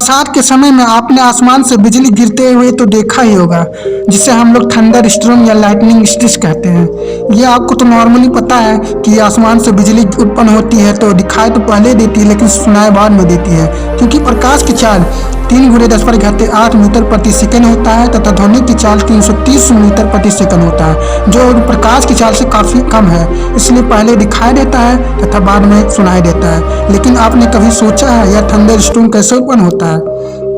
बरसात के समय में आपने आसमान से बिजली गिरते हुए तो देखा ही होगा, जिसे हम लोग थंडर स्टॉर्म या लाइटनिंग स्ट्रिक्स कहते हैं। ये आपको तो नॉर्मली पता है कि आसमान से बिजली उत्पन्न होती है तो दिखाई तो पहले देती है, लेकिन सुनाई बाद में देती है, क्योंकि प्रकाश की चाल 3×10⁸ मीटर प्रति सेकंड होता है तथा ध्वनि की चाल 330 मीटर प्रति सेकंड होता है, जो प्रकाश की चाल से काफ़ी कम है। इसलिए पहले दिखाई देता है तथा बाद में सुनाई देता है। लेकिन आपने कभी सोचा है यह थंडर स्टॉर्म कैसे उत्पन्न होता है,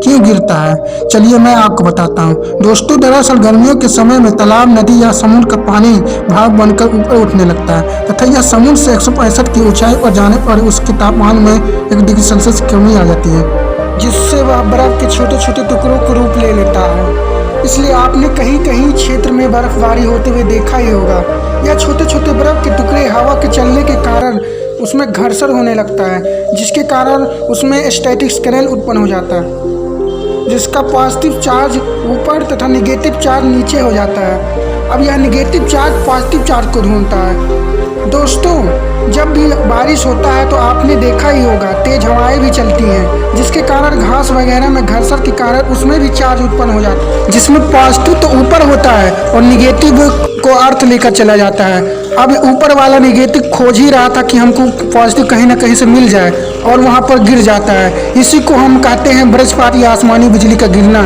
क्यों गिरता है? चलिए मैं आपको बताता हूँ। दोस्तों, दरअसल गर्मियों के समय में तालाब, नदी या समुद्र का पानी भाप बनकर ऊपर उठने लगता है तथा यह समुद्र से 165 की ऊंचाई पर जाने पर उसके तापमान में 1 डिग्री सेल्सियस की कमी आ जाती है, जिससे वह बर्फ के छोटे छोटे टुकड़ों को रूप ले लेता है। इसलिए आपने कहीं कहीं क्षेत्र में बर्फबारी होते हुए देखा ही होगा। यह छोटे छोटे बर्फ के टुकड़े हवा के चलने के कारण उसमें घर्षण होने लगता है, जिसके कारण उसमें स्टैटिक करंट उत्पन्न हो जाता है, जिसका पॉजिटिव चार्ज ऊपर तथा निगेटिव चार्ज नीचे हो जाता है। अब यह निगेटिव चार्ज पॉजिटिव चार्ज को ढूंढता है। दोस्तों, जब भी बारिश होता है तो आपने देखा ही होगा तेज हवाएं भी चलती हैं, जिसके कारण घास वगैरह में घर्षण के कारण उसमें भी चार्ज उत्पन्न हो जाता है, जिसमें पॉजिटिव तो ऊपर होता है और निगेटिव को अर्थ लेकर चला जाता है। अब ऊपर वाला निगेटिव खोज ही रहा था कि हमको पॉजिटिव कहीं ना कहीं से मिल जाए और वहाँ पर गिर जाता है। इसी को हम कहते हैं वज्रपात या आसमानी बिजली का गिरना।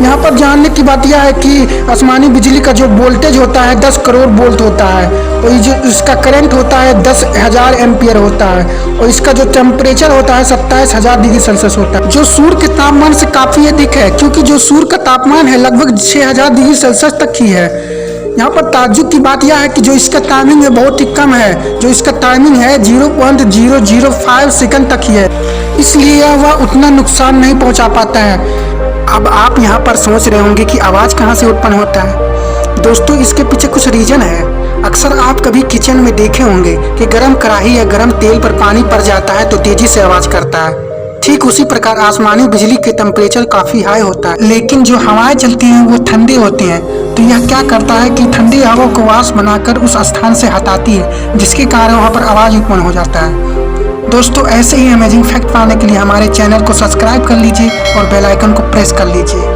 यहाँ पर जानने की बात यह है कि आसमानी बिजली का जो वोल्टेज होता है 10 करोड़ वोल्ट होता है और जो इसका करंट होता है 10,000 एम्पियर होता है और इसका जो टेम्परेचर होता है 27,000 डिग्री सेल्सियस होता है, जो सूर्य के तापमान से काफ़ी अधिक है, क्योंकि जो सूर्य का तापमान है लगभग 6,000 डिग्री सेल्सियस तक ही है। यहाँ पर ताज्जुब की बात यह है कि जो इसका टाइमिंग है बहुत ही कम है, जो इसका टाइमिंग है 0.005 सेकंड तक ही है, इसलिए वह उतना नुकसान नहीं पहुँचा पाता है। अब आप यहाँ पर सोच रहे होंगे कि आवाज़ कहाँ से उत्पन्न होता है। दोस्तों, इसके पीछे कुछ रीजन है। अक्सर आप कभी किचन में देखे होंगे कि गर्म कढ़ाई या गर्म तेल पर पानी पड़ जाता है तो तेजी से आवाज़ करता है। ठीक उसी प्रकार आसमानी बिजली के टेम्परेचर काफ़ी हाई होता है, लेकिन जो हवाएं चलती हैं वो ठंडी होती हैं, तो यह क्या करता है कि ठंडी हवा को वाष्प बनाकर उस स्थान से हटाती है, जिसके कारण वहाँ पर आवाज़ उत्पन्न हो जाता है। दोस्तों, ऐसे ही अमेजिंग फैक्ट पाने के लिए हमारे चैनल को सब्सक्राइब कर लीजिए और बेल आइकन को प्रेस कर लीजिए।